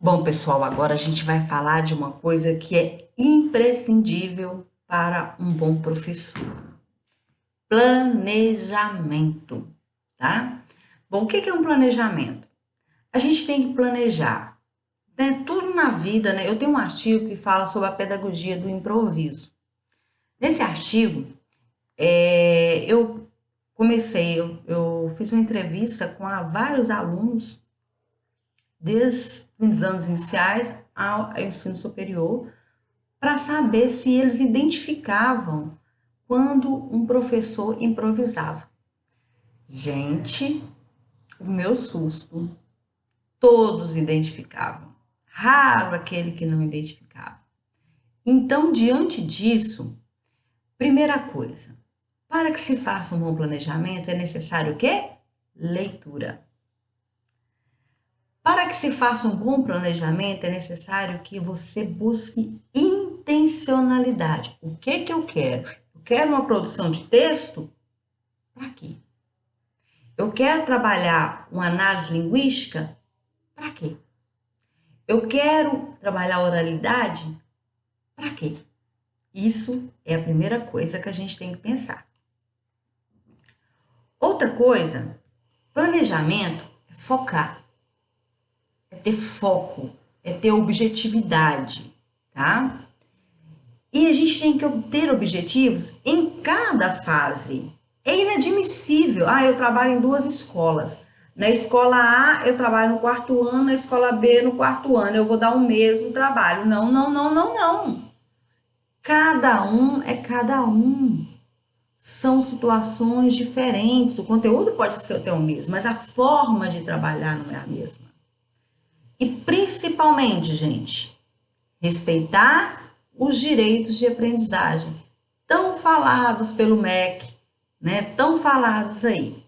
Bom, pessoal, agora a gente vai falar de uma coisa que é imprescindível para um bom professor: planejamento, tá? Bom, o que é um planejamento? A gente tem que planejar, né? Tudo na vida, né? Eu tenho um artigo que fala sobre a pedagogia do improviso. Nesse artigo, eu eu fiz uma entrevista com vários alunos, desde os anos iniciais ao ensino superior, para saber se eles identificavam quando um professor improvisava. Gente, o meu susto, todos identificavam. Raro aquele que não identificava. Então, diante disso, primeira coisa, para que se faça um bom planejamento é necessário o quê? Leitura. Para que se faça um bom planejamento é necessário que você busque intencionalidade. O que que eu quero? Eu quero uma produção de texto? Para quê? Eu quero trabalhar uma análise linguística? Para quê? Eu quero trabalhar oralidade? Para quê? Isso é a primeira coisa que a gente tem que pensar. Outra coisa, planejamento é focar, é ter foco, é ter objetividade, tá? E a gente tem que ter objetivos em cada fase. É inadmissível. Ah, eu trabalho em duas escolas. Na escola A, eu trabalho no quarto ano, na escola B, no quarto ano. Eu vou dar o mesmo trabalho. Não, não, não, não, não. Cada um é cada um. São situações diferentes. O conteúdo pode ser até o mesmo, mas a forma de trabalhar não é a mesma. E principalmente, gente, respeitar os direitos de aprendizagem, tão falados pelo MEC, né? Tão falados aí.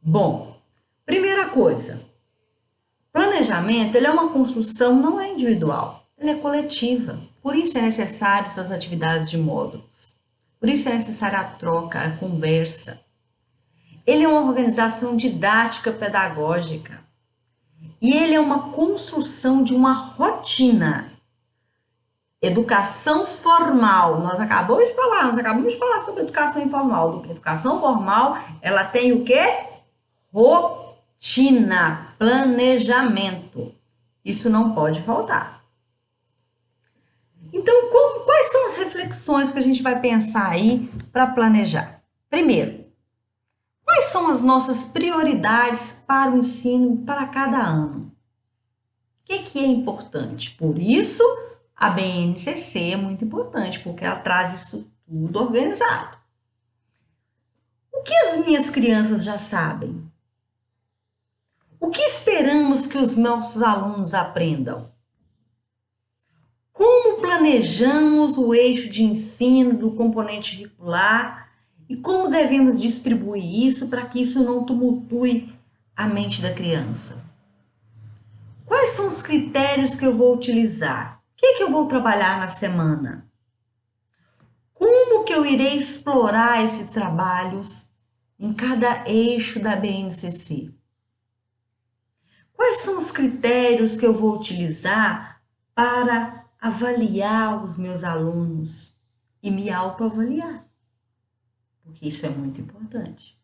Bom, primeira coisa, planejamento, ele é uma construção, não é individual, ele é coletiva. Por isso é necessário essas atividades de módulos. Por isso é necessária a troca, a conversa. Ele é uma organização didática pedagógica. E ele é uma construção de uma rotina. Educação formal, nós acabamos de falar sobre educação informal. Educação formal, ela tem o quê? Rotina, planejamento. Isso não pode faltar. Então, quais são as reflexões que a gente vai pensar aí para planejar? Primeiro, quais são as nossas prioridades para o ensino para cada ano? O que é importante? Por isso, a BNCC é muito importante, porque ela traz isso tudo organizado. O que as minhas crianças já sabem? O que esperamos que os nossos alunos aprendam? Como planejamos o eixo de ensino do componente curricular e como devemos distribuir isso para que isso não tumultue a mente da criança? Quais são os critérios que eu vou utilizar? O que eu vou trabalhar na semana? Como que eu irei explorar esses trabalhos em cada eixo da BNCC? Quais são os critérios que eu vou utilizar para avaliar os meus alunos e me autoavaliar? Porque isso é muito importante.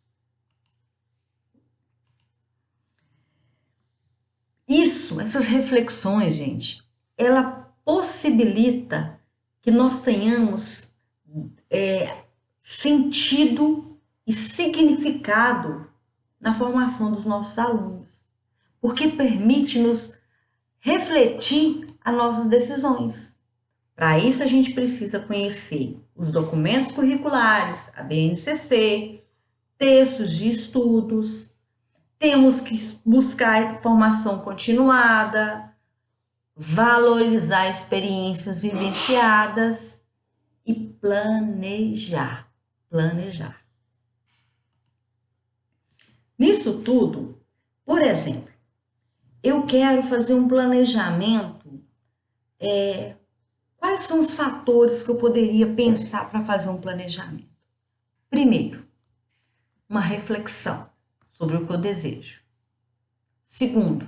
Essas reflexões, gente, ela possibilita que nós tenhamos sentido e significado na formação dos nossos alunos, porque permite-nos refletir as nossas decisões. Para isso, a gente precisa conhecer os documentos curriculares, a BNCC, textos de estudos, temos que buscar formação continuada, valorizar experiências vivenciadas e planejar. Planejar. Nisso tudo, por exemplo, eu quero fazer um planejamento. Quais são os fatores que eu poderia pensar para fazer um planejamento? Primeiro, uma reflexão sobre o que eu desejo. Segundo,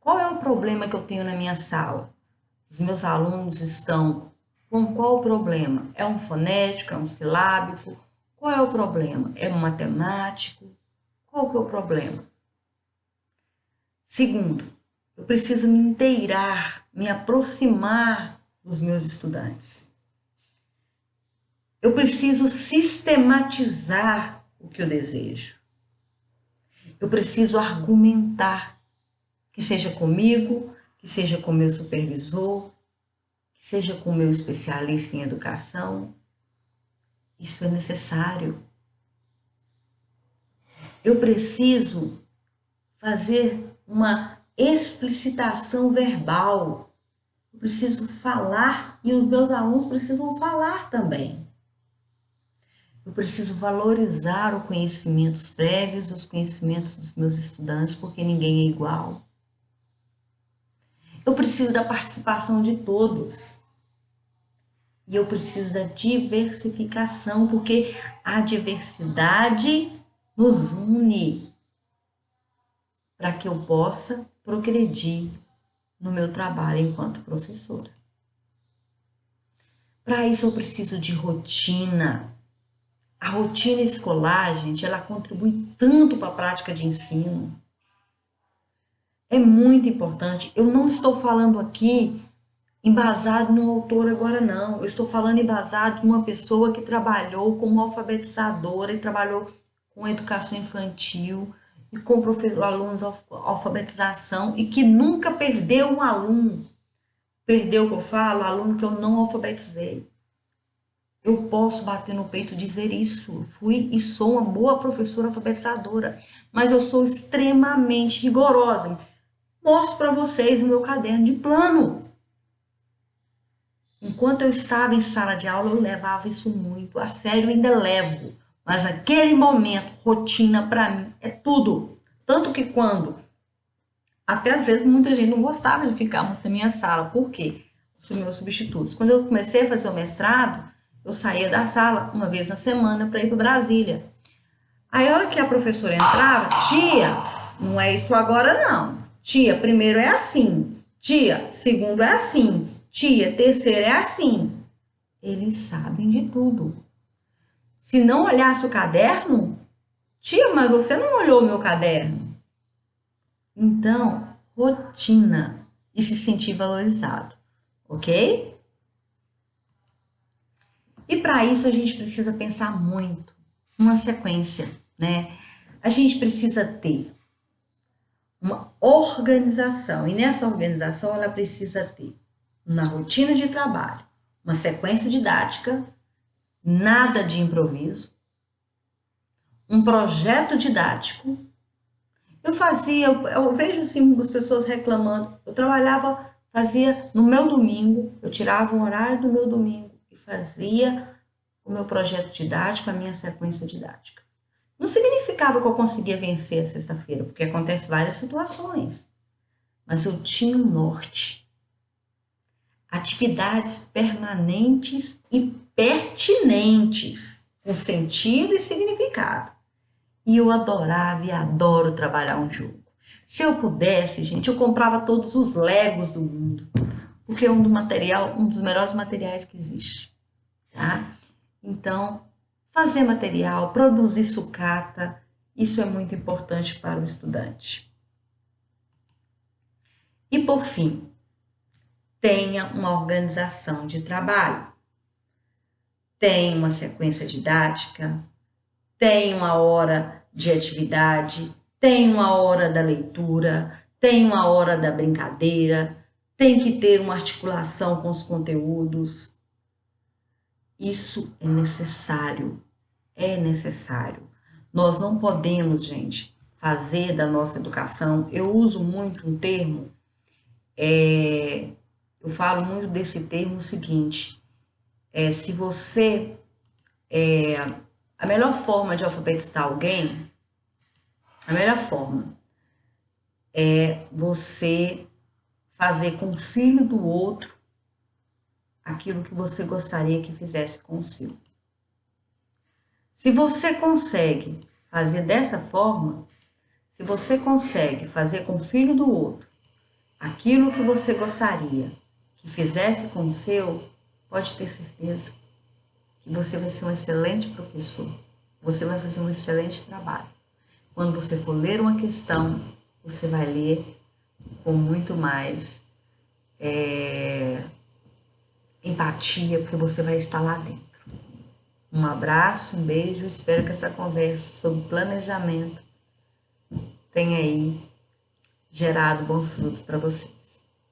Qual é o problema que eu tenho na minha sala? Os meus alunos estão com qual problema? É um fonético, é um silábico? Qual é o problema? É um matemático? Qual que é o problema? Segundo, eu preciso me inteirar, me aproximar dos meus estudantes. Eu preciso sistematizar o que eu desejo. Eu preciso argumentar, que seja comigo, que seja com meu supervisor, que seja com meu especialista em educação. Isso é necessário. Eu preciso fazer uma explicitação verbal. Eu preciso falar e os meus alunos precisam falar também. Eu preciso valorizar os conhecimentos prévios, os conhecimentos dos meus estudantes, porque ninguém é igual. Eu preciso da participação de todos. E eu preciso da diversificação, porque a diversidade nos une para que eu possa progredir no meu trabalho enquanto professora. Para isso eu preciso de rotina. A rotina escolar, gente, ela contribui tanto para a prática de ensino. É muito importante. Eu não estou falando aqui embasado no autor agora, não. Eu estou falando embasado numa pessoa que trabalhou como alfabetizadora e trabalhou com educação infantil e com alunos alfabetização e que nunca perdeu um aluno. Perdeu o que eu falo? Aluno que eu não alfabetizei. Eu posso bater no peito e dizer isso. Eu fui e sou uma boa professora alfabetizadora, mas eu sou extremamente rigorosa. Mostro para vocês o meu caderno de plano. Enquanto eu estava em sala de aula, eu levava isso muito a sério, ainda levo. Mas aquele momento, rotina para mim é tudo. Tanto que quando, até às vezes muita gente não gostava de ficar muito na minha sala. Por quê? Os meus substitutos. Quando eu comecei a fazer o mestrado, eu saía da sala uma vez na semana para ir para Brasília. Aí a hora que a professora entrava, tia, não é isso agora não. Tia, primeiro é assim. Tia, segundo é assim. Tia, terceiro é assim. Eles sabem de tudo. Se não olhasse o caderno, tia, mas você não olhou o meu caderno. Então, rotina e se sentir valorizado, ok? E para isso a gente precisa pensar muito numa sequência, né? A gente precisa ter uma organização e nessa organização ela precisa ter uma rotina de trabalho, uma sequência didática, nada de improviso, um projeto didático. Eu vejo assim as pessoas reclamando. Eu trabalhava, fazia no meu domingo, eu tirava um horário do meu domingo e fazia o meu projeto didático, a minha sequência didática. Não significava que eu conseguia vencer a sexta-feira, porque acontece várias situações. Mas eu tinha um norte. Atividades permanentes e pertinentes, com sentido e significado. E eu adorava e adoro trabalhar um jogo. Se eu pudesse, gente, eu comprava todos os Legos do mundo, porque é um dos melhores materiais que existe, tá? Então, fazer material, produzir sucata, isso é muito importante para o estudante. E por fim, tenha uma organização de trabalho. Tenha uma sequência didática, tenha uma hora de atividade, tenha uma hora da leitura, tenha uma hora da brincadeira, tem que ter uma articulação com os conteúdos. Isso é necessário, é necessário. Nós não podemos, gente, fazer da nossa educação, eu uso muito um termo, eu falo muito desse termo o seguinte, se você, a melhor forma de alfabetizar alguém, a melhor forma é você fazer com o filho do outro aquilo que você gostaria que fizesse com o seu. Se você consegue fazer dessa forma, se você consegue fazer com o filho do outro aquilo que você gostaria que fizesse com o seu, pode ter certeza que você vai ser um excelente professor. Você vai fazer um excelente trabalho. Quando você for ler uma questão, você vai ler com muito mais empatia, porque você vai estar lá dentro. Um abraço, um beijo. Espero que essa conversa sobre planejamento tenha aí gerado bons frutos para você.